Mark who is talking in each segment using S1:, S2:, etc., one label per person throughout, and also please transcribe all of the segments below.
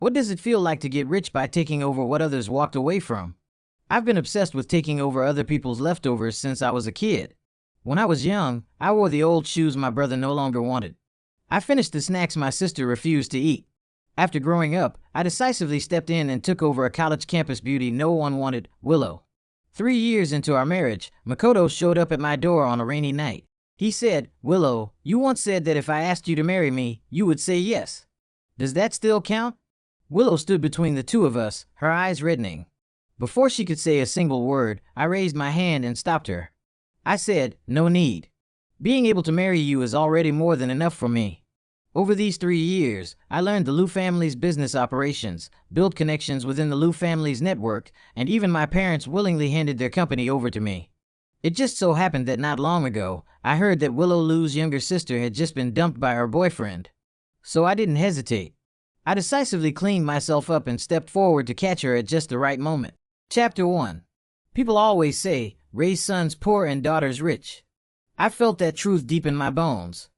S1: What does it feel like to get rich by taking over what others walked away from? I've been obsessed with taking over other people's leftovers since I was a kid. When I was young, I wore the old shoes my brother no longer wanted. I finished the snacks my sister refused to eat. After growing up, I decisively stepped in and took over a college campus beauty no one wanted, Willow. 3 years into our marriage, Makoto showed up at my door on a rainy night. He said, "Willow, you once said that if I asked you to marry me, you would say yes. Does that still count?" Willow stood between the two of us, her eyes reddening. Before she could say a single word, I raised my hand and stopped her. I said, "No need. Being able to marry you is already more than enough for me." Over these 3 years, I learned the Liu family's business operations, built connections within the Liu family's network, and even my parents willingly handed their company over to me. It just so happened that not long ago, I heard that Willow Liu's younger sister had just been dumped by her boyfriend. So I didn't hesitate. I decisively cleaned myself up and stepped forward to catch her at just the right moment. Chapter 1. People always say, raise sons poor and daughters rich. I felt that truth deep in my bones.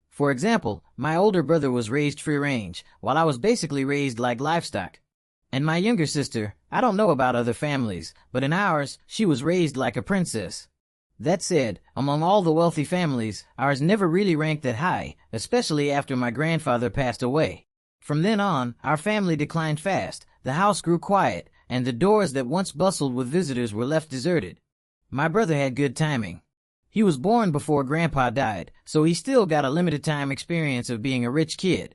S1: For example, my older brother was raised free range, while I was basically raised like livestock. And my younger sister, I don't know about other families, but in ours, she was raised like a princess. That said, among all the wealthy families, ours never really ranked that high, especially after my grandfather passed away. From then on, our family declined fast, the house grew quiet, and the doors that once bustled with visitors were left deserted. My brother had good timing. He was born before Grandpa died, so he still got a limited time experience of being a rich kid.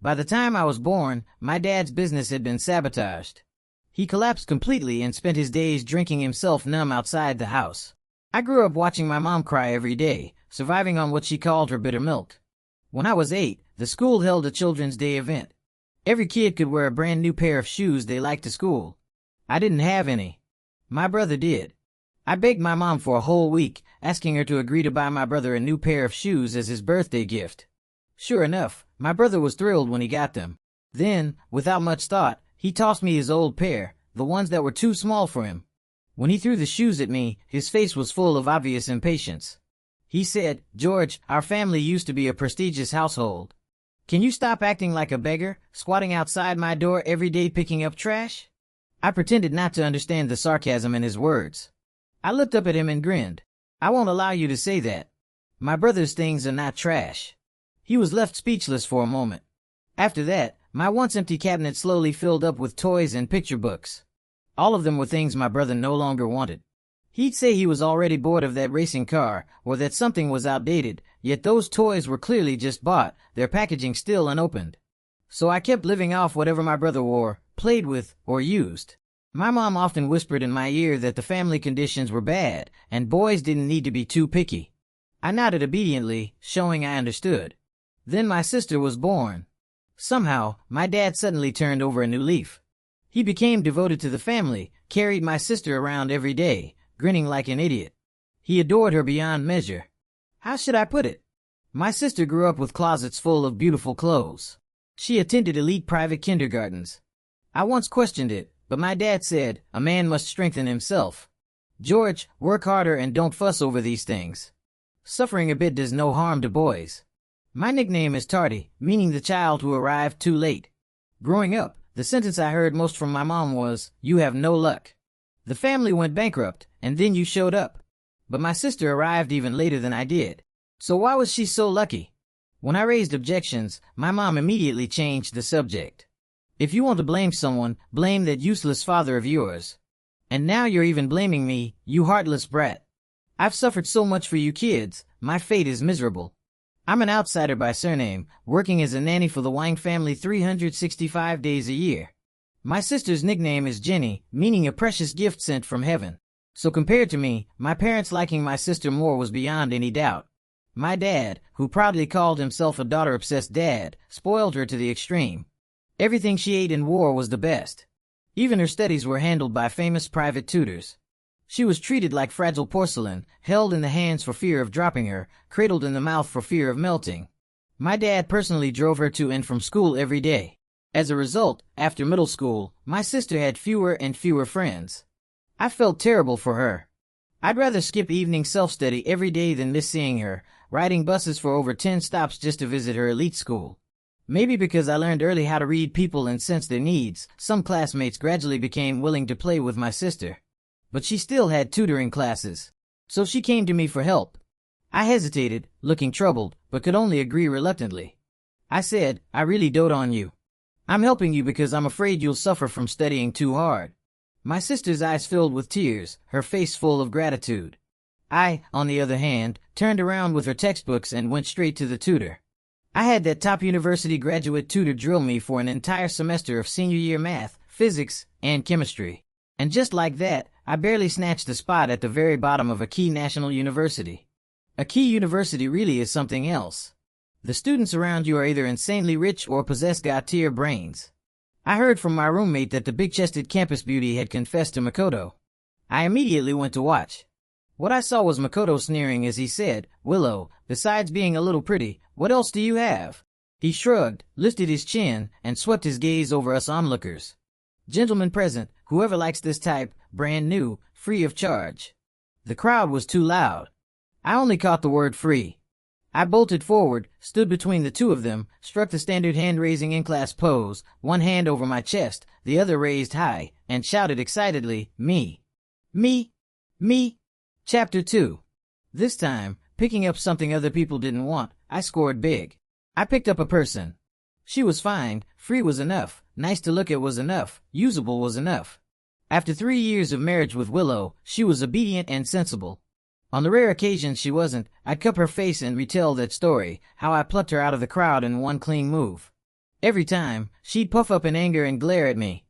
S1: By the time I was born, my dad's business had been sabotaged. He collapsed completely and spent his days drinking himself numb outside the house. I grew up watching my mom cry every day, surviving on what she called her bitter milk. When I was 8, the school held a Children's Day event. Every kid could wear a brand new pair of shoes they liked to school. I didn't have any. My brother did. I begged my mom for a whole week, asking her to agree to buy my brother a new pair of shoes as his birthday gift. Sure enough, my brother was thrilled when he got them. Then, without much thought, he tossed me his old pair, the ones that were too small for him. When he threw the shoes at me, his face was full of obvious impatience. He said, "George, our family used to be a prestigious household. Can you stop acting like a beggar, squatting outside my door every day picking up trash?" I pretended not to understand the sarcasm in his words. I looked up at him and grinned. "I won't allow you to say that. My brother's things are not trash." He was left speechless for a moment. After that, my once empty cabinet slowly filled up with toys and picture books. All of them were things my brother no longer wanted. He'd say he was already bored of that racing car, or that something was outdated, yet those toys were clearly just bought, their packaging still unopened. So I kept living off whatever my brother wore, played with, or used. My mom often whispered in my ear that the family conditions were bad, and boys didn't need to be too picky. I nodded obediently, showing I understood. Then my sister was born. Somehow, my dad suddenly turned over a new leaf. He became devoted to the family, carried my sister around every day, grinning like an idiot. He adored her beyond measure. How should I put it? My sister grew up with closets full of beautiful clothes. She attended elite private kindergartens. I once questioned it, but my dad said, "A man must strengthen himself. George, work harder and don't fuss over these things. Suffering a bit does no harm to boys." My nickname is Tardy, meaning the child who arrived too late. Growing up, the sentence I heard most from my mom was, "You have no luck. The family went bankrupt, and then you showed up." But my sister arrived even later than I did. So why was she so lucky? When I raised objections, my mom immediately changed the subject. "If you want to blame someone, blame that useless father of yours. And now you're even blaming me, you heartless brat. I've suffered so much for you kids, my fate is miserable. I'm an outsider by surname, working as a nanny for the Wang family 365 days a year. My sister's nickname is Jenny, meaning a precious gift sent from heaven. So compared to me, my parents liking my sister more was beyond any doubt. My dad, who proudly called himself a daughter-obsessed dad, spoiled her to the extreme. Everything she ate and wore was the best. Even her studies were handled by famous private tutors. She was treated like fragile porcelain, held in the hands for fear of dropping her, cradled in the mouth for fear of melting. My dad personally drove her to and from school every day. As a result, after middle school, my sister had fewer and fewer friends. I felt terrible for her. I'd rather skip evening self-study every day than miss seeing her, riding buses for over 10 stops just to visit her elite school. Maybe because I learned early how to read people and sense their needs, some classmates gradually became willing to play with my sister. But she still had tutoring classes. So she came to me for help. I hesitated, looking troubled, but could only agree reluctantly. I said, I really dote on you. I'm helping you because I'm afraid you'll suffer from studying too hard. My sister's eyes filled with tears, her face full of gratitude. I, on the other hand, turned around with her textbooks and went straight to the tutor. I had that top university graduate tutor drill me for an entire semester of senior year math, physics, and chemistry. And just like that, I barely snatched a spot at the very bottom of a key national university. A key university really is something else. The students around you are either insanely rich or possess god-tier brains. I heard from my roommate that the big-chested campus beauty had confessed to Makoto. I immediately went to watch. What I saw was Makoto sneering as he said, "Willow, besides being a little pretty, what else do you have?" He shrugged, lifted his chin, and swept his gaze over us onlookers. Gentlemen present, whoever likes this type, brand new, free of charge. The crowd was too loud. I only caught the word free. I bolted forward, stood between the two of them, struck the standard hand-raising in-class pose, one hand over my chest, the other raised high, and shouted excitedly, "Me! Me! Me!" Chapter 2. This time, picking up something other people didn't want, I scored big. I picked up a person. She was fine, free was enough, nice to look at was enough, usable was enough. After 3 years of marriage with Willow, she was obedient and sensible. On the rare occasions she wasn't, I'd cup her face and retell that story, how I plucked her out of the crowd in one clean move. Every time, she'd puff up in anger and glare at me.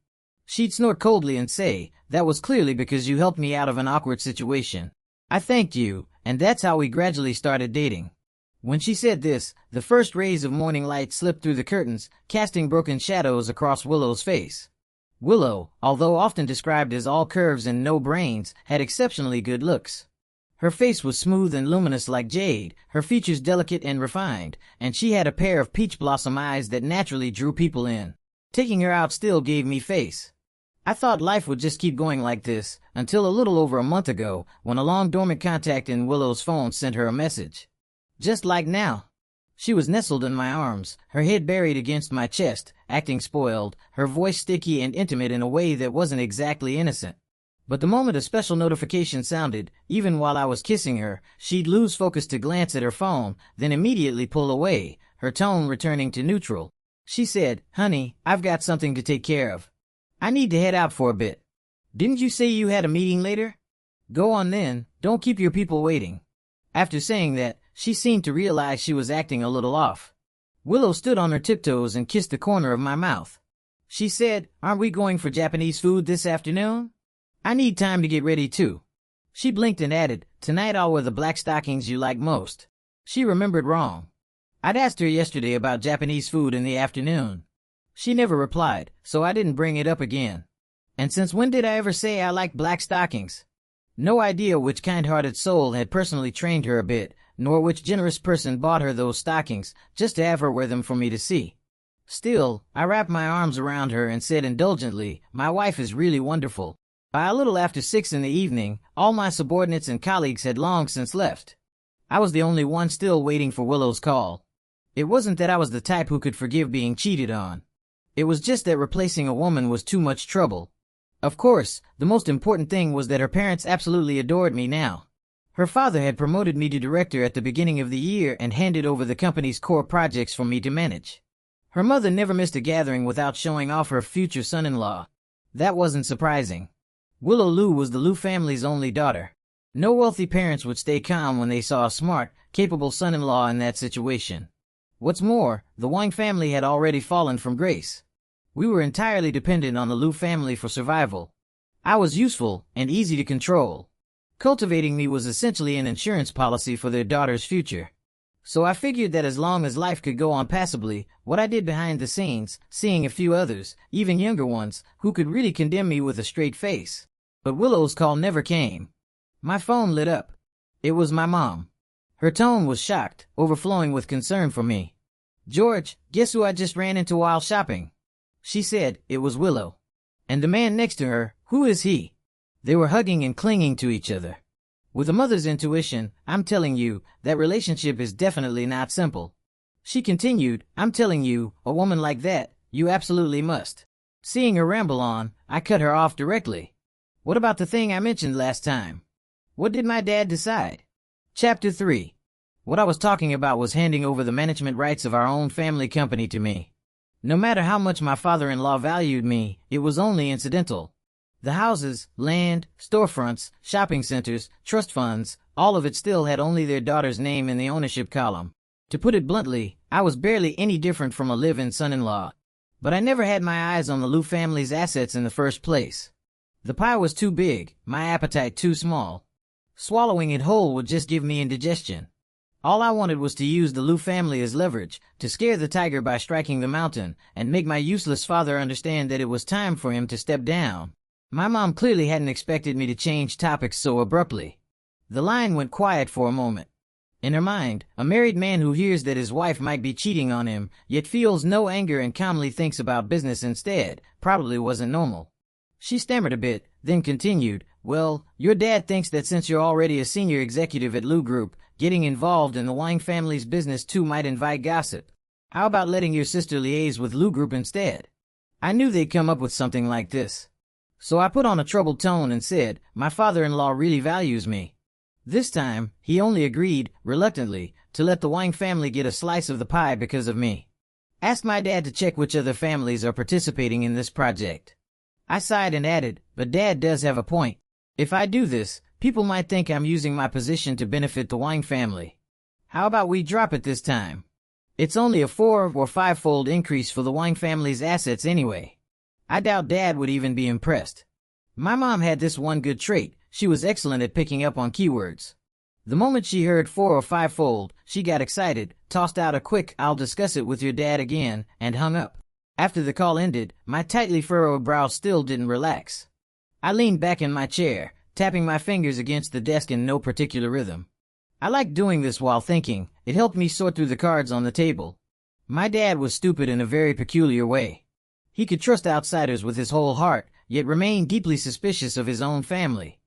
S1: She'd snort coldly and say, "That was clearly because you helped me out of an awkward situation. I thanked you," and that's how we gradually started dating. When she said this, the first rays of morning light slipped through the curtains, casting broken shadows across Willow's face. Willow, although often described as all curves and no brains, had exceptionally good looks. Her face was smooth and luminous like jade, her features delicate and refined, and she had a pair of peach blossom eyes that naturally drew people in. Taking her out still gave me face. I thought life would just keep going like this, until a little over a month ago, when a long-dormant contact in Willow's phone sent her a message. Just like now. She was nestled in my arms, her head buried against my chest, acting spoiled, her voice sticky and intimate in a way that wasn't exactly innocent. But the moment a special notification sounded, even while I was kissing her, she'd lose focus to glance at her phone, then immediately pull away, her tone returning to neutral. She said, "Honey, I've got something to take care of. I need to head out for a bit. Didn't you say you had a meeting later? Go on then, don't keep your people waiting." After saying that, she seemed to realize she was acting a little off. Willow stood on her tiptoes and kissed the corner of my mouth. She said, "Aren't we going for Japanese food this afternoon? I need time to get ready too." She blinked and added, "Tonight I'll wear the black stockings you like most." She remembered wrong. I'd asked her yesterday about Japanese food in the afternoon. She never replied, so I didn't bring it up again. And since when did I ever say I liked black stockings? No idea which kind-hearted soul had personally trained her a bit, nor which generous person bought her those stockings, just to have her wear them for me to see. Still, I wrapped my arms around her and said indulgently, "My wife is really wonderful." By a little after 6 in the evening, all my subordinates and colleagues had long since left. I was the only one still waiting for Willow's call. It wasn't that I was the type who could forgive being cheated on. It was just that replacing a woman was too much trouble. Of course, the most important thing was that her parents absolutely adored me now. Her father had promoted me to director at the beginning of the year and handed over the company's core projects for me to manage. Her mother never missed a gathering without showing off her future son-in-law. That wasn't surprising. Willow Lou was the Lou family's only daughter. No wealthy parents would stay calm when they saw a smart, capable son-in-law in that situation. What's more, the Wang family had already fallen from grace. We were entirely dependent on the Lou family for survival. I was useful and easy to control. Cultivating me was essentially an insurance policy for their daughter's future. So I figured that as long as life could go on passably, what I did behind the scenes, seeing a few others, even younger ones, who could really condemn me with a straight face. But Willow's call never came. My phone lit up. It was my mom. Her tone was shocked, overflowing with concern for me. "George, guess who I just ran into while shopping?" She said it was Willow. And the man next to her, who is he? They were hugging and clinging to each other. With a mother's intuition, I'm telling you, that relationship is definitely not simple. She continued, I'm telling you, a woman like that, you absolutely must. Seeing her ramble on, I cut her off directly. What about the thing I mentioned last time? What did my dad decide? Chapter 3. What I was talking about was handing over the management rights of our own family company to me. No matter how much my father-in-law valued me, it was only incidental. The houses, land, storefronts, shopping centers, trust funds, all of it still had only their daughter's name in the ownership column. To put it bluntly, I was barely any different from a live-in son-in-law. But I never had my eyes on the Liu family's assets in the first place. The pie was too big, my appetite too small. Swallowing it whole would just give me indigestion. All I wanted was to use the Liu family as leverage, to scare the tiger by striking the mountain, and make my useless father understand that it was time for him to step down. My mom clearly hadn't expected me to change topics so abruptly. The line went quiet for a moment. In her mind, a married man who hears that his wife might be cheating on him, yet feels no anger and calmly thinks about business instead, probably wasn't normal. She stammered a bit, then continued, well, your dad thinks that since you're already a senior executive at Liu Group, getting involved in the Wang family's business too might invite gossip. How about letting your sister liaise with Liu Group instead? I knew they'd come up with something like this. So I put on a troubled tone and said, my father-in-law really values me. This time, he only agreed, reluctantly, to let the Wang family get a slice of the pie because of me. Ask my dad to check which other families are participating in this project. I sighed and added, but Dad does have a point. If I do this, people might think I'm using my position to benefit the Wang family. How about we drop it this time? It's only a 4 or 5-fold increase for the Wang family's assets anyway. I doubt Dad would even be impressed. My mom had this one good trait. She was excellent at picking up on keywords. The moment she heard 4 or 5-fold, she got excited, tossed out a quick, I'll discuss it with your dad again, and hung up. After the call ended, my tightly furrowed brow still didn't relax. I leaned back in my chair, tapping my fingers against the desk in no particular rhythm. I liked doing this while thinking. It helped me sort through the cards on the table. My dad was stupid in a very peculiar way. He could trust outsiders with his whole heart, yet remain deeply suspicious of his own family.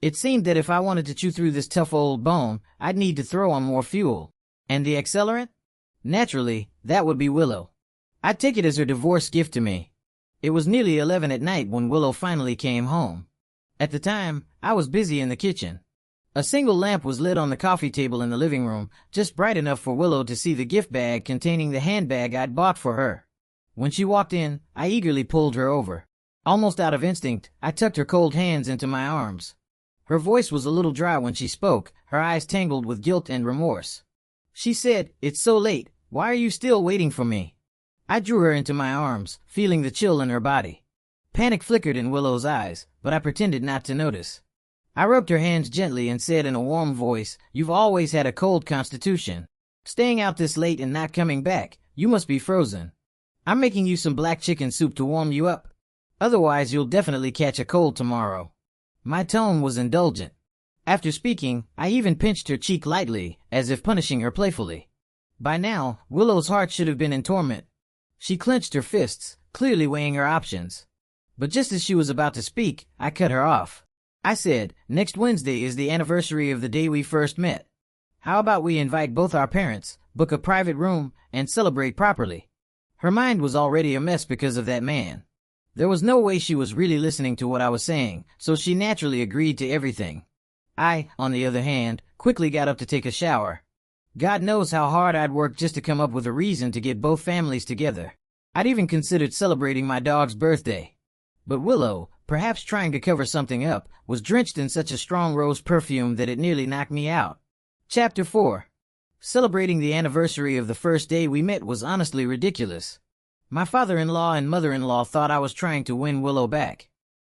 S1: It seemed that if I wanted to chew through this tough old bone, I'd need to throw on more fuel. And the accelerant? Naturally, that would be Willow. I'd take it as her divorce gift to me. It was nearly 11 at night when Willow finally came home. At the time, I was busy in the kitchen. A single lamp was lit on the coffee table in the living room, just bright enough for Willow to see the gift bag containing the handbag I'd bought for her. When she walked in, I eagerly pulled her over. Almost out of instinct, I tucked her cold hands into my arms. Her voice was a little dry when she spoke, her eyes tangled with guilt and remorse. She said, "It's so late. Why are you still waiting for me?" I drew her into my arms, feeling the chill in her body. Panic flickered in Willow's eyes, but I pretended not to notice. I rubbed her hands gently and said in a warm voice, "You've always had a cold constitution. Staying out this late and not coming back, you must be frozen. I'm making you some black chicken soup to warm you up. Otherwise, you'll definitely catch a cold tomorrow." My tone was indulgent. After speaking, I even pinched her cheek lightly, as if punishing her playfully. By now, Willow's heart should have been in torment. She clenched her fists, clearly weighing her options. But just as she was about to speak, I cut her off. I said, "Next Wednesday is the anniversary of the day we first met. How about we invite both our parents, book a private room, and celebrate properly?" Her mind was already a mess because of that man. There was no way she was really listening to what I was saying, so she naturally agreed to everything. I, on the other hand, quickly got up to take a shower. God knows how hard I'd worked just to come up with a reason to get both families together. I'd even considered celebrating my dog's birthday. But Willow, perhaps trying to cover something up, was drenched in such a strong rose perfume that it nearly knocked me out. Chapter 4. Celebrating the anniversary of the first day we met was honestly ridiculous. My father-in-law and mother-in-law thought I was trying to win Willow back.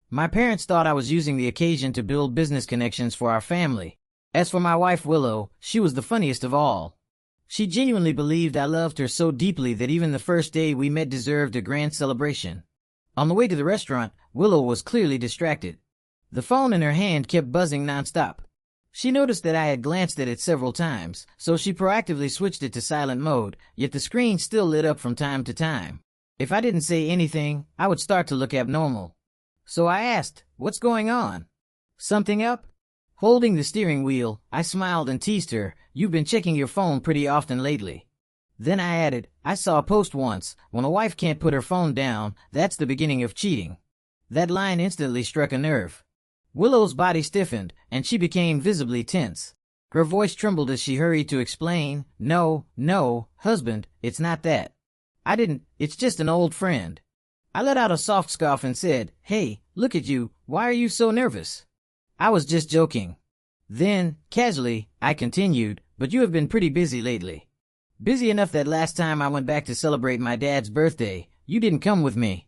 S1: My parents thought I was using the occasion to build business connections for our family. As for my wife Willow, she was the funniest of all. She genuinely believed I loved her so deeply that even the first day we met deserved a grand celebration. On the way to the restaurant, Willow was clearly distracted. The phone in her hand kept buzzing nonstop. She noticed that I had glanced at it several times, so she proactively switched it to silent mode, yet the screen still lit up from time to time. If I didn't say anything, I would start to look abnormal. So I asked, "What's going on? Something up?" Holding the steering wheel, I smiled and teased her, "You've been checking your phone pretty often lately." Then I added, I saw a post once, when a wife can't put her phone down, that's the beginning of cheating. That line instantly struck a nerve. Willow's body stiffened, and she became visibly tense. Her voice trembled as she hurried to explain, No, husband, it's not that. It's just an old friend. I let out a soft scoff and said, Hey, look at you, why are you so nervous? I was just joking. Then, casually, I continued, but you have been pretty busy lately. Busy enough that last time I went back to celebrate my dad's birthday, you didn't come with me.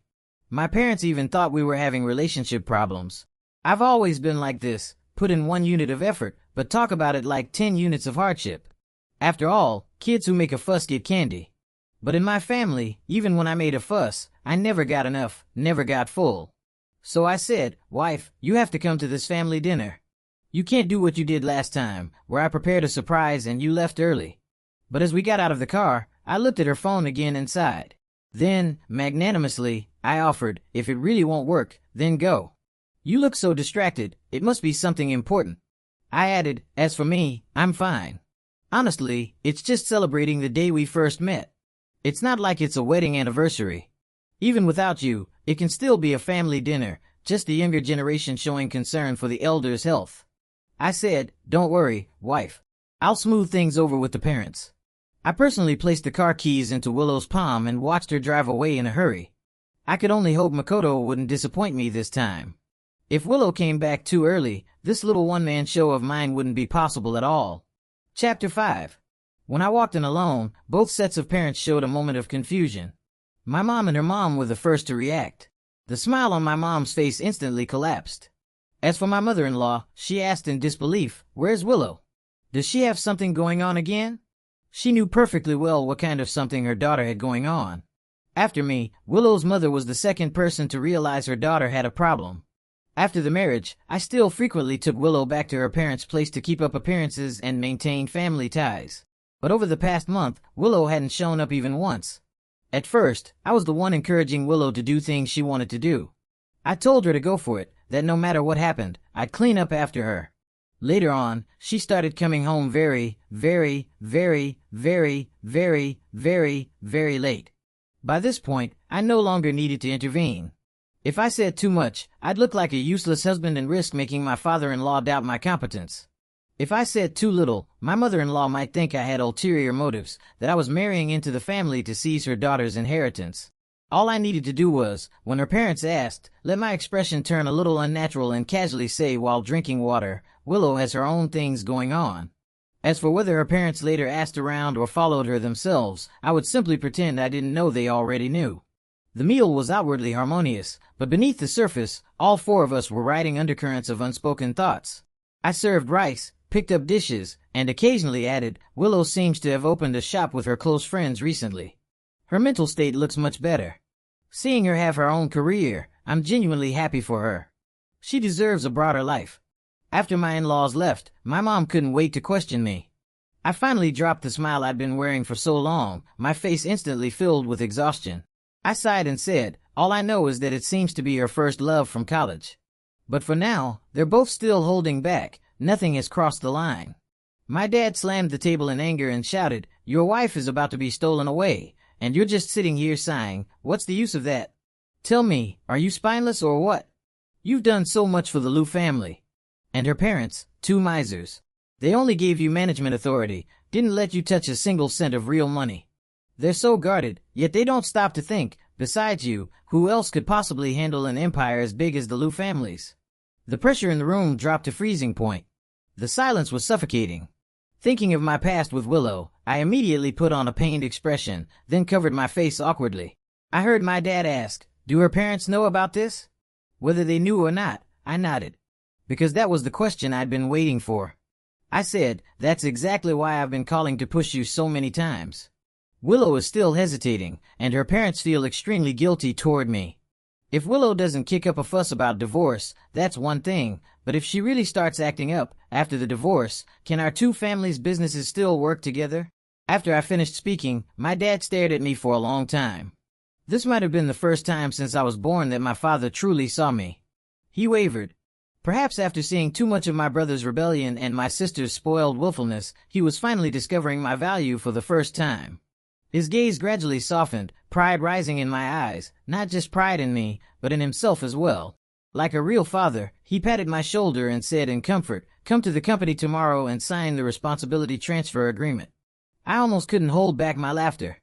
S1: My parents even thought we were having relationship problems. I've always been like this, put in 1 unit of effort, but talk about it like 10 units of hardship. After all, kids who make a fuss get candy. But in my family, even when I made a fuss, I never got enough, never got full. So I said, Wife, you have to come to this family dinner. You can't do what you did last time, where I prepared a surprise and you left early. But as we got out of the car, I looked at her phone again and sighed. Then, magnanimously, I offered, if it really won't work, then go. You look so distracted, it must be something important. I added, as for me, I'm fine. Honestly, it's just celebrating the day we first met. It's not like it's a wedding anniversary. Even without you, it can still be a family dinner, just the younger generation showing concern for the elders' health. I said, Don't worry, wife. I'll smooth things over with the parents. I personally placed the car keys into Willow's palm and watched her drive away in a hurry. I could only hope Makoto wouldn't disappoint me this time. If Willow came back too early, this little one-man show of mine wouldn't be possible at all. Chapter 5. When I walked in alone, both sets of parents showed a moment of confusion. My mom and her mom were the first to react. The smile on my mom's face instantly collapsed. As for my mother-in-law, she asked in disbelief, Where's Willow? Does she have something going on again? She knew perfectly well what kind of something her daughter had going on. After me, Willow's mother was the second person to realize her daughter had a problem. After the marriage, I still frequently took Willow back to her parents' place to keep up appearances and maintain family ties. But over the past month, Willow hadn't shown up even once. At first, I was the one encouraging Willow to do things she wanted to do. I told her to go for it, that no matter what happened, I'd clean up after her. Later on, she started coming home very late. By this point, I no longer needed to intervene. If I said too much, I'd look like a useless husband and risk making my father-in-law doubt my competence. If I said too little, my mother-in-law might think I had ulterior motives, that I was marrying into the family to seize her daughter's inheritance. All I needed to do was, when her parents asked, let my expression turn a little unnatural and casually say while drinking water, Willow has her own things going on. As for whether her parents later asked around or followed her themselves, I would simply pretend I didn't know they already knew. The meal was outwardly harmonious, but beneath the surface, all four of us were riding undercurrents of unspoken thoughts. I served rice, picked up dishes, and occasionally added, Willow seems to have opened a shop with her close friends recently. Her mental state looks much better. Seeing her have her own career, I'm genuinely happy for her. She deserves a broader life. After my in-laws left, my mom couldn't wait to question me. I finally dropped the smile I'd been wearing for so long, my face instantly filled with exhaustion. I sighed and said, all I know is that it seems to be her first love from college. But for now, they're both still holding back, nothing has crossed the line. My dad slammed the table in anger and shouted, your wife is about to be stolen away, and you're just sitting here sighing, what's the use of that? Tell me, are you spineless or what? You've done so much for the Liu family. And her parents, two misers. They only gave you management authority, didn't let you touch a single cent of real money. They're so guarded, yet they don't stop to think, besides you, who else could possibly handle an empire as big as the Liu family's? The pressure in the room dropped to freezing point. The silence was suffocating. Thinking of my past with Willow, I immediately put on a pained expression, then covered my face awkwardly. I heard my dad ask, do her parents know about this? Whether they knew or not, I nodded. Because that was the question I'd been waiting for. I said, that's exactly why I've been calling to push you so many times. Willow is still hesitating, and her parents feel extremely guilty toward me. If Willow doesn't kick up a fuss about divorce, that's one thing, but if she really starts acting up after the divorce, can our two families' businesses still work together? After I finished speaking, my dad stared at me for a long time. This might have been the first time since I was born that my father truly saw me. He wavered. Perhaps after seeing too much of my brother's rebellion and my sister's spoiled willfulness, he was finally discovering my value for the first time. His gaze gradually softened, pride rising in my eyes, not just pride in me, but in himself as well. Like a real father, he patted my shoulder and said in comfort, "Come to the company tomorrow and sign the responsibility transfer agreement." I almost couldn't hold back my laughter.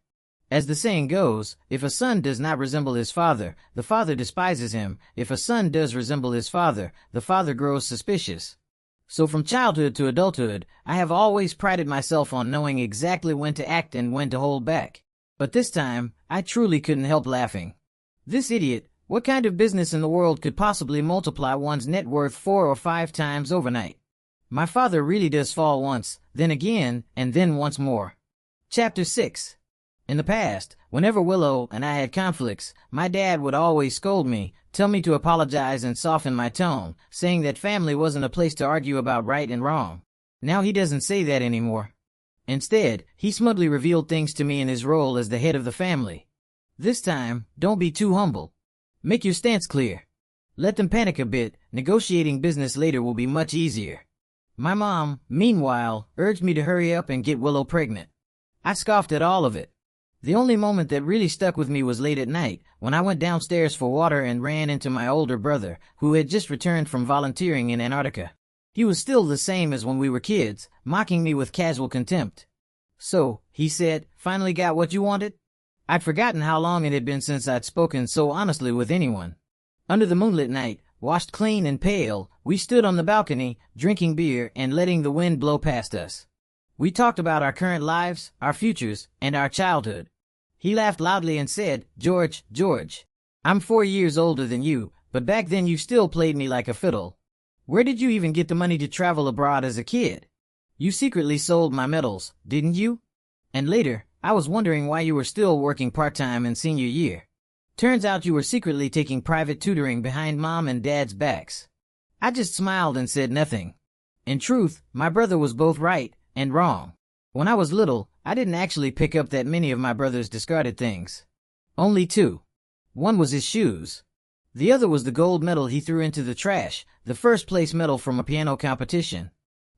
S1: As the saying goes, if a son does not resemble his father, the father despises him. If a son does resemble his father, the father grows suspicious. So from childhood to adulthood, I have always prided myself on knowing exactly when to act and when to hold back. But this time, I truly couldn't help laughing. This idiot, what kind of business in the world could possibly multiply one's net worth 4 or 5 times overnight? My father really does fall once, then again, and then once more. Chapter 6. In the past, whenever Willow and I had conflicts, my dad would always scold me, tell me to apologize and soften my tone, saying that family wasn't a place to argue about right and wrong. Now he doesn't say that anymore. Instead, he smugly revealed things to me in his role as the head of the family. This time, don't be too humble. Make your stance clear. Let them panic a bit. Negotiating business later will be much easier. My mom, meanwhile, urged me to hurry up and get Willow pregnant. I scoffed at all of it. The only moment that really stuck with me was late at night, when I went downstairs for water and ran into my older brother, who had just returned from volunteering in Antarctica. He was still the same as when we were kids, mocking me with casual contempt. "So," he said, "finally got what you wanted?" I'd forgotten how long it had been since I'd spoken so honestly with anyone. Under the moonlit night, washed clean and pale, we stood on the balcony, drinking beer and letting the wind blow past us. We talked about our current lives, our futures, and our childhood. He laughed loudly and said, George, I'm 4 years older than you, but back then you still played me like a fiddle. Where did you even get the money to travel abroad as a kid? You secretly sold my medals, didn't you? And later, I was wondering why you were still working part-time in senior year. Turns out you were secretly taking private tutoring behind mom and dad's backs." I just smiled and said nothing. In truth, my brother was both right and wrong. When I was little, I didn't actually pick up that many of my brother's discarded things. Only 2. One was his shoes. The other was the gold medal he threw into the trash, the first-place medal from a piano competition.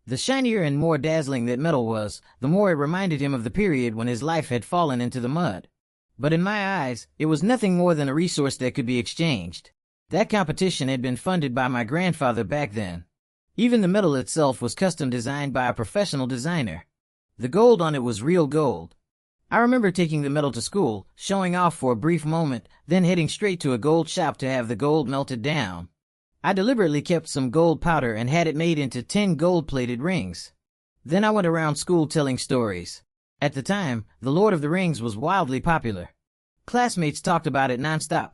S1: The shinier and more dazzling that medal was, the more it reminded him of the period when his life had fallen into the mud. But in my eyes, it was nothing more than a resource that could be exchanged. That competition had been funded by my grandfather back then. Even the medal itself was custom designed by a professional designer. The gold on it was real gold. I remember taking the medal to school, showing off for a brief moment, then heading straight to a gold shop to have the gold melted down. I deliberately kept some gold powder and had it made into 10 gold-plated rings. Then I went around school telling stories. At the time, The Lord of the Rings was wildly popular. Classmates talked about it nonstop.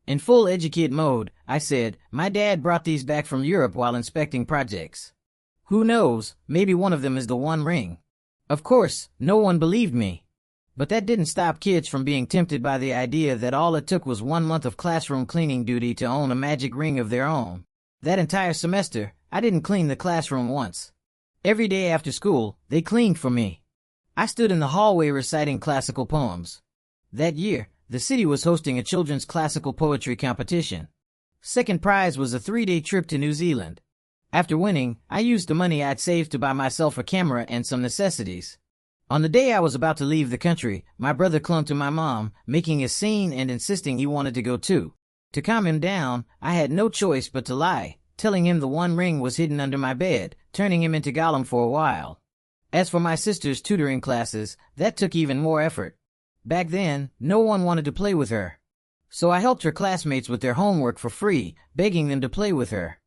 S1: In full educate mode, I said, "My dad brought these back from Europe while inspecting projects. Who knows, maybe one of them is the One Ring." Of course, no one believed me. But that didn't stop kids from being tempted by the idea that all it took was 1 month of classroom cleaning duty to own a magic ring of their own. That entire semester, I didn't clean the classroom once. Every day after school, they cleaned for me. I stood in the hallway reciting classical poems. That year, the city was hosting a children's classical poetry competition. Second prize was a 3-day trip to New Zealand. After winning, I used the money I'd saved to buy myself a camera and some necessities. On the day I was about to leave the country, my brother clung to my mom, making a scene and insisting he wanted to go too. To calm him down, I had no choice but to lie, telling him the One Ring was hidden under my bed, turning him into Gollum for a while. As for my sister's tutoring classes, that took even more effort. Back then, no one wanted to play with her. So I helped her classmates with their homework for free, begging them to play with her.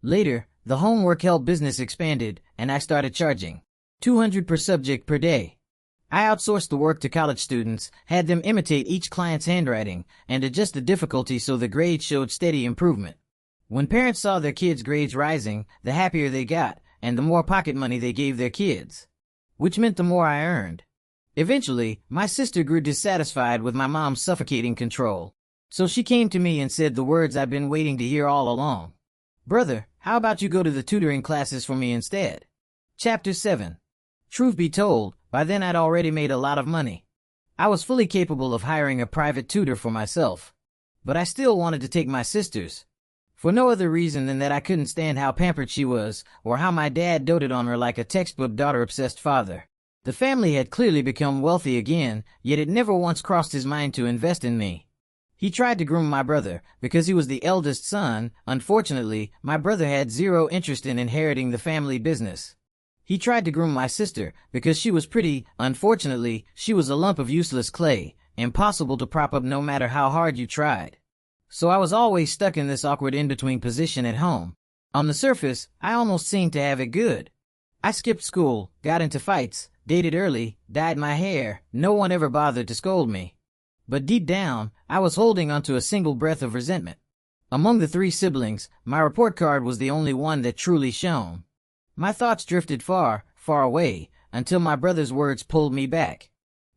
S1: Later, the homework help business expanded, and I started charging $200 per subject per day. I outsourced the work to college students, had them imitate each client's handwriting, and adjust the difficulty so the grades showed steady improvement. When parents saw their kids' grades rising, the happier they got, and the more pocket money they gave their kids. Which meant the more I earned. Eventually, my sister grew dissatisfied with my mom's suffocating control. So she came to me and said the words I've been waiting to hear all along. "Brother, how about you go to the tutoring classes for me instead?" Chapter 7. Truth be told, by then I'd already made a lot of money. I was fully capable of hiring a private tutor for myself. But I still wanted to take my sister's. For no other reason than that I couldn't stand how pampered she was, or how my dad doted on her like a textbook daughter-obsessed father. The family had clearly become wealthy again, yet it never once crossed his mind to invest in me. He tried to groom my brother, because he was the eldest son. Unfortunately, my brother had zero interest in inheriting the family business. He tried to groom my sister, because she was pretty. Unfortunately, she was a lump of useless clay, impossible to prop up no matter how hard you tried. So I was always stuck in this awkward in-between position at home. On the surface, I almost seemed to have it good. I skipped school, got into fights, dated early, dyed my hair. No one ever bothered to scold me. But deep down, I was holding onto a single breath of resentment. Among the 3 siblings, my report card was the only one that truly shone. My thoughts drifted far, far away, until my brother's words pulled me back.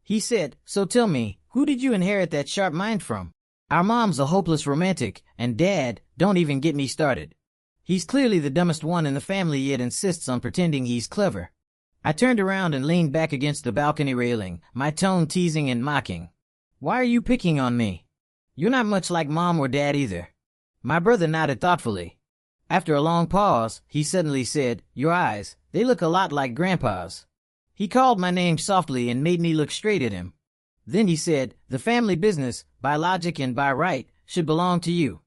S1: He said, "So tell me, who did you inherit that sharp mind from? Our mom's a hopeless romantic, and Dad, don't even get me started. He's clearly the dumbest one in the family, yet insists on pretending he's clever." I turned around and leaned back against the balcony railing, my tone teasing and mocking. "Why are you picking on me? You're not much like Mom or Dad either." My brother nodded thoughtfully. After a long pause, he suddenly said, "Your eyes, they look a lot like Grandpa's." He called my name softly and made me look straight at him. Then he said, "The family business, by logic and by right, should belong to you.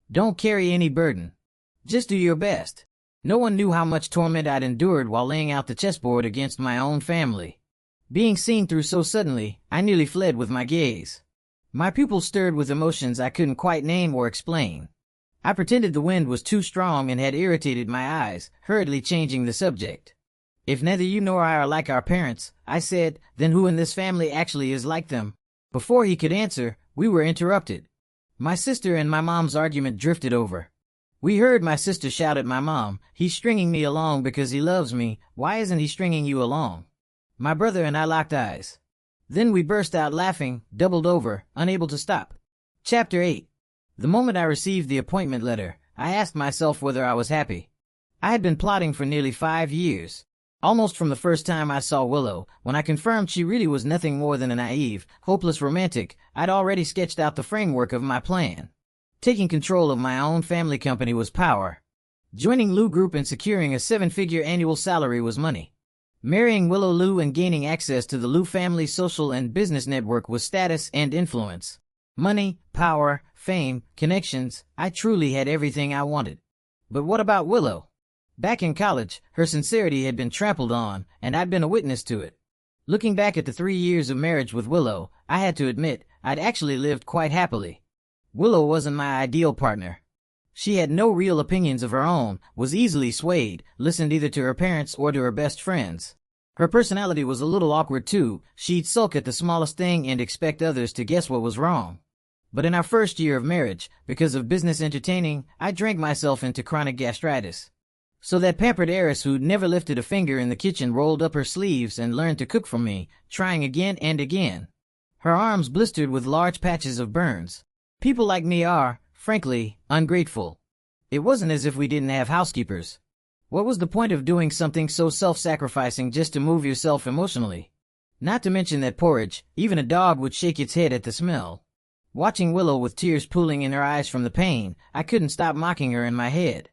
S1: Don't carry any burden. Just do your best." No one knew how much torment I'd endured while laying out the chessboard against my own family. Being seen through so suddenly, I nearly fled with my gaze. My pupils stirred with emotions I couldn't quite name or explain. I pretended the wind was too strong and had irritated my eyes, hurriedly changing the subject. "If neither you nor I are like our parents," I said, "then who in this family actually is like them?" Before he could answer, we were interrupted. My sister and my mom's argument drifted over. We heard my sister shout at my mom, "He's stringing me along because he loves me. Why isn't he stringing you along?" My brother and I locked eyes. Then we burst out laughing, doubled over, unable to stop. Chapter 8. The moment I received the appointment letter, I asked myself whether I was happy. I had been plotting for nearly 5 years. Almost from the first time I saw Willow, when I confirmed she really was nothing more than a naive, hopeless romantic, I'd already sketched out the framework of my plan. Taking control of my own family company was power. Joining Lou Group and securing a 7-figure annual salary was money. Marrying Willow Lou and gaining access to the Lou family social and business network was status and influence. Money, power, fame, connections, I truly had everything I wanted. But what about Willow? Back in college, her sincerity had been trampled on, and I'd been a witness to it. Looking back at the 3 years of marriage with Willow, I had to admit, I'd actually lived quite happily. Willow wasn't my ideal partner. She had no real opinions of her own, was easily swayed, listened either to her parents or to her best friends. Her personality was a little awkward too. She'd sulk at the smallest thing and expect others to guess what was wrong. But in our first year of marriage, because of business entertaining, I drank myself into chronic gastritis. So that pampered heiress who'd never lifted a finger in the kitchen rolled up her sleeves and learned to cook for me, trying again and again. Her arms blistered with large patches of burns. People like me are, frankly, ungrateful. It wasn't as if we didn't have housekeepers. What was the point of doing something so self-sacrificing just to move yourself emotionally? Not to mention that porridge, even a dog would shake its head at the smell. Watching Willow with tears pooling in her eyes from the pain, I couldn't stop mocking her in my head.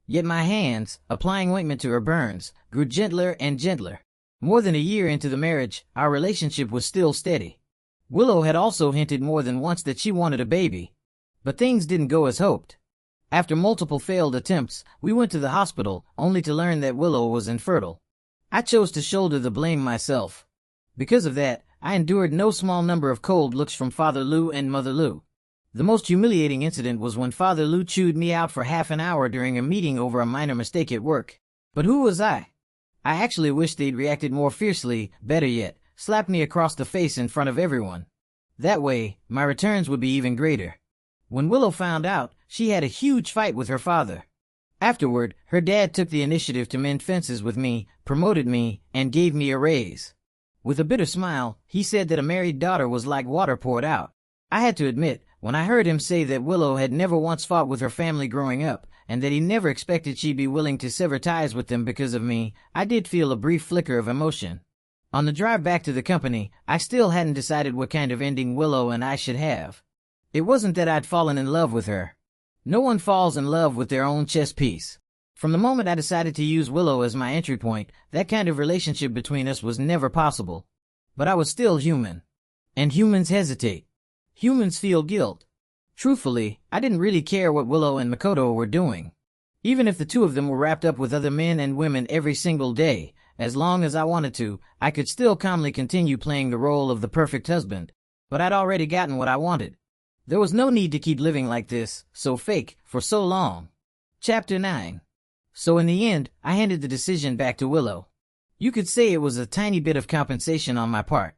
S1: Yet my hands, applying ointment to her burns, grew gentler and gentler. More than a year into the marriage, our relationship was still steady. Willow had also hinted more than once that she wanted a baby. But things didn't go as hoped. After multiple failed attempts, we went to the hospital, only to learn that Willow was infertile. I chose to shoulder the blame myself. Because of that, I endured no small number of cold looks from Father Lou and Mother Lou. The most humiliating incident was when Father Lou chewed me out for half an hour during a meeting over a minor mistake at work. But who was I? I actually wish they'd reacted more fiercely, better yet, slapped me across the face in front of everyone. That way, my returns would be even greater. When Willow found out, she had a huge fight with her father. Afterward, her dad took the initiative to mend fences with me, promoted me, and gave me a raise. With a bitter smile, he said that a married daughter was like water poured out. I had to admit, when I heard him say that Willow had never once fought with her family growing up, and that he never expected she'd be willing to sever ties with them because of me, I did feel a brief flicker of emotion. On the drive back to the company, I still hadn't decided what kind of ending Willow and I should have. It wasn't that I'd fallen in love with her. No one falls in love with their own chess piece. From the moment I decided to use Willow as my entry point, that kind of relationship between us was never possible. But I was still human. And humans hesitate. Humans feel guilt. Truthfully, I didn't really care what Willow and Makoto were doing. Even if the two of them were wrapped up with other men and women every single day, as long as I wanted to, I could still calmly continue playing the role of the perfect husband. But I'd already gotten what I wanted. There was no need to keep living like this, so fake, for so long. Chapter 9. So in the end, I handed the decision back to Willow. You could say it was a tiny bit of compensation on my part.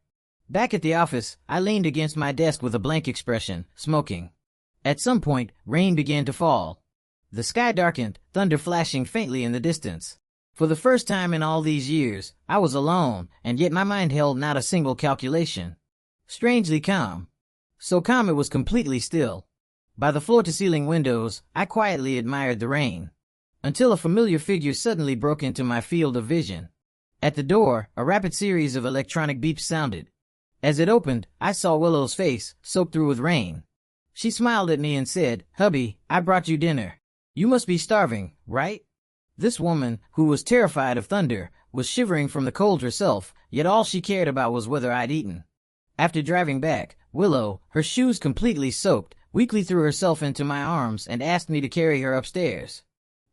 S1: Back at the office, I leaned against my desk with a blank expression, smoking. At some point, rain began to fall. The sky darkened, thunder flashing faintly in the distance. For the first time in all these years, I was alone, and yet my mind held not a single calculation. Strangely calm. So calm it was completely still. By the floor-to-ceiling windows, I quietly admired the rain. Until a familiar figure suddenly broke into my field of vision. At the door, a rapid series of electronic beeps sounded. As it opened, I saw Willow's face, soaked through with rain. She smiled at me and said, "Hubby, I brought you dinner. You must be starving, right?" This woman, who was terrified of thunder, was shivering from the cold herself, yet all she cared about was whether I'd eaten. After driving back, Willow, her shoes completely soaked, weakly threw herself into my arms and asked me to carry her upstairs.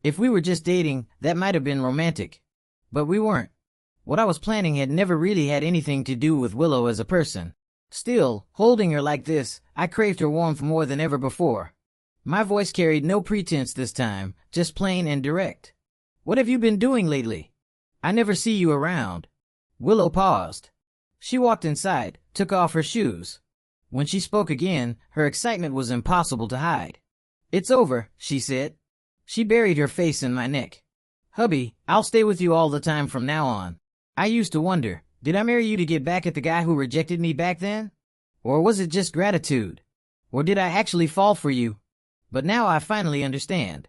S1: If we were just dating, that might have been romantic. But we weren't. What I was planning had never really had anything to do with Willow as a person. Still, holding her like this, I craved her warmth more than ever before. My voice carried no pretense this time, just plain and direct. "What have you been doing lately? I never see you around." Willow paused. She walked inside, took off her shoes. When she spoke again, her excitement was impossible to hide. "It's over," she said. She buried her face in my neck. "Hubby, I'll stay with you all the time from now on. I used to wonder, did I marry you to get back at the guy who rejected me back then? Or was it just gratitude? Or did I actually fall for you? But now I finally understand."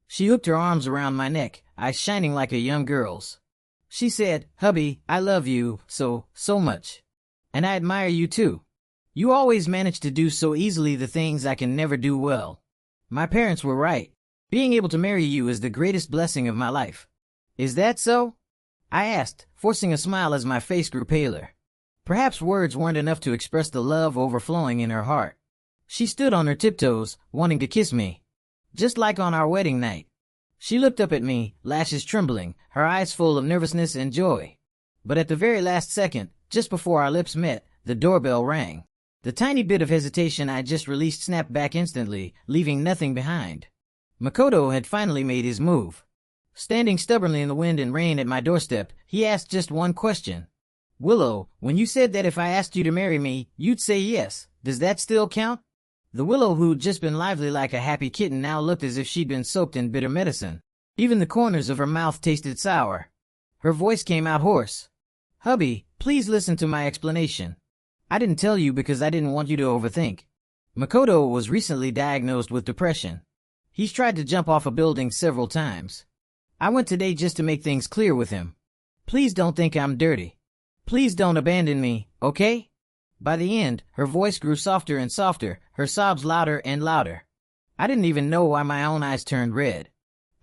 S1: She hooked her arms around my neck, eyes shining like a young girl's. She said, "Hubby, I love you so much. And I admire you too. You always manage to do so easily the things I can never do well. My parents were right. Being able to marry you is the greatest blessing of my life." "Is that so?" I asked, forcing a smile as my face grew paler. Perhaps words weren't enough to express the love overflowing in her heart. She stood on her tiptoes, wanting to kiss me. Just like on our wedding night. She looked up at me, lashes trembling, her eyes full of nervousness and joy. But at the very last second, just before our lips met, the doorbell rang. The tiny bit of hesitation I just released snapped back instantly, leaving nothing behind. Makoto had finally made his move. Standing stubbornly in the wind and rain at my doorstep, he asked just one question. "Willow, when you said that if I asked you to marry me, you'd say yes, does that still count?" The Willow who'd just been lively like a happy kitten now looked as if she'd been soaked in bitter medicine. Even the corners of her mouth tasted sour. Her voice came out hoarse. "Hubby, please listen to my explanation. I didn't tell you because I didn't want you to overthink. Makoto was recently diagnosed with depression. He's tried to jump off a building several times. I went today just to make things clear with him. Please don't think I'm dirty. Please don't abandon me, okay?" By the end, her voice grew softer and softer, her sobs louder and louder. I didn't even know why my own eyes turned red.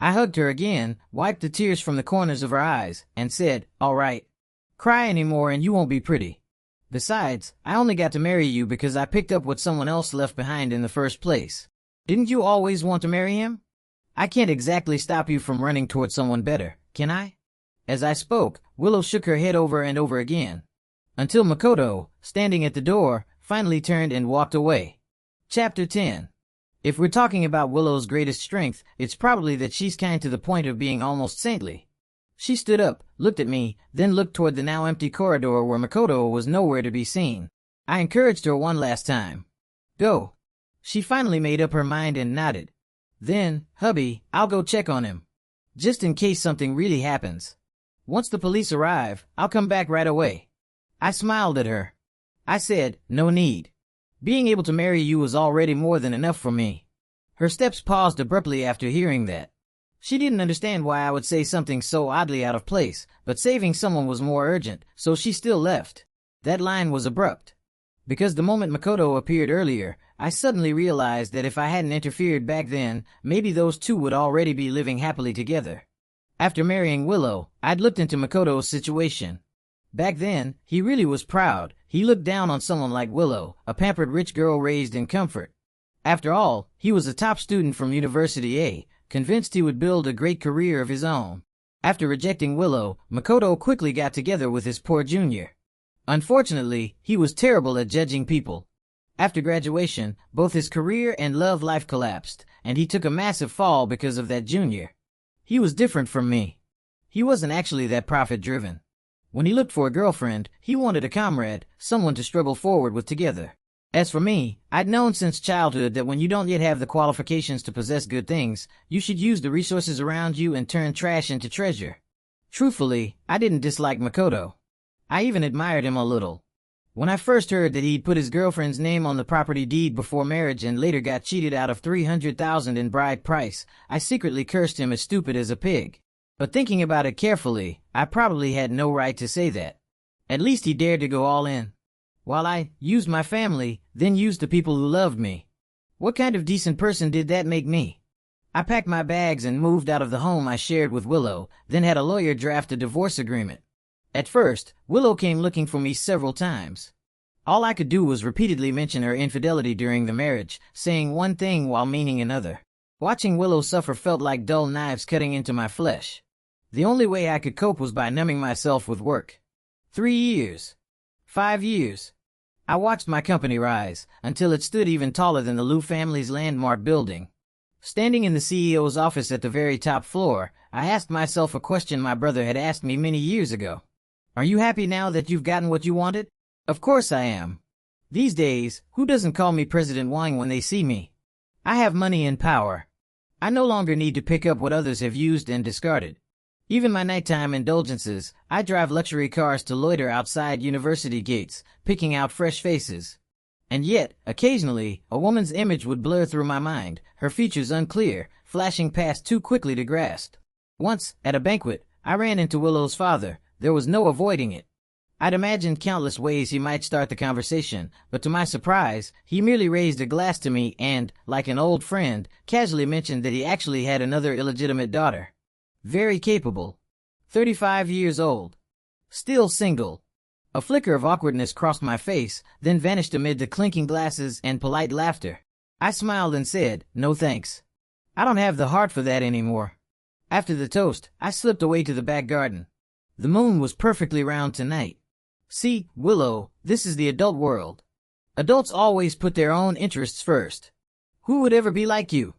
S1: I hugged her again, wiped the tears from the corners of her eyes, and said, "All right. Cry anymore and you won't be pretty. Besides, I only got to marry you because I picked up what someone else left behind in the first place. Didn't you always want to marry him? I can't exactly stop you from running toward someone better, can I?" As I spoke, Willow shook her head over and over again. Until Makoto, standing at the door, finally turned and walked away. Chapter 10. If we're talking about Willow's greatest strength, it's probably that she's kind to the point of being almost saintly. She stood up, looked at me, then looked toward the now empty corridor where Makoto was nowhere to be seen. I encouraged her one last time. "Go." She finally made up her mind and nodded. "Then, hubby, I'll go check on him. Just in case something really happens. Once the police arrive, I'll come back right away." I smiled at her. I said, "No need. Being able to marry you was already more than enough for me." Her steps paused abruptly after hearing that. She didn't understand why I would say something so oddly out of place, but saving someone was more urgent, so she still left. That line was abrupt. Because the moment Makoto appeared earlier, I suddenly realized that if I hadn't interfered back then, maybe those two would already be living happily together. After marrying Willow, I'd looked into Makoto's situation. Back then, he really was proud. He looked down on someone like Willow, a pampered rich girl raised in comfort. After all, he was a top student from University A, convinced he would build a great career of his own. After rejecting Willow, Makoto quickly got together with his poor junior. Unfortunately, he was terrible at judging people. After graduation, both his career and love life collapsed, and he took a massive fall because of that junior. He was different from me. He wasn't actually that profit-driven. When he looked for a girlfriend, he wanted a comrade, someone to struggle forward with together. As for me, I'd known since childhood that when you don't yet have the qualifications to possess good things, you should use the resources around you and turn trash into treasure. Truthfully, I didn't dislike Makoto. I even admired him a little. When I first heard that he'd put his girlfriend's name on the property deed before marriage and later got cheated out of $300,000 in bride price, I secretly cursed him as stupid as a pig. But thinking about it carefully, I probably had no right to say that. At least he dared to go all in. While I used my family, then used the people who loved me. What kind of decent person did that make me? I packed my bags and moved out of the home I shared with Willow, then had a lawyer draft a divorce agreement. At first, Willow came looking for me several times. All I could do was repeatedly mention her infidelity during the marriage, saying one thing while meaning another. Watching Willow suffer felt like dull knives cutting into my flesh. The only way I could cope was by numbing myself with work. 3 years. 5 years. I watched my company rise, until it stood even taller than the Liu family's landmark building. Standing in the CEO's office at the very top floor, I asked myself a question my brother had asked me many years ago. Are you happy now that you've gotten what you wanted? Of course I am. These days, who doesn't call me President Wang when they see me? I have money and power. I no longer need to pick up what others have used and discarded. Even my nighttime indulgences, I drive luxury cars to loiter outside university gates, picking out fresh faces. And yet, occasionally, a woman's image would blur through my mind, her features unclear, flashing past too quickly to grasp. Once, at a banquet, I ran into Willow's father. There was no avoiding it. I'd imagined countless ways he might start the conversation, but to my surprise, he merely raised a glass to me and, like an old friend, casually mentioned that he actually had another illegitimate daughter. Very capable. 35 years old. Still single. A flicker of awkwardness crossed my face, then vanished amid the clinking glasses and polite laughter. I smiled and said, "No thanks. I don't have the heart for that anymore." After the toast, I slipped away to the back garden. The moon was perfectly round tonight. See, Willow, this is the adult world. Adults always put their own interests first. Who would ever be like you?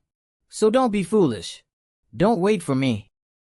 S1: So don't be foolish. Don't wait for me.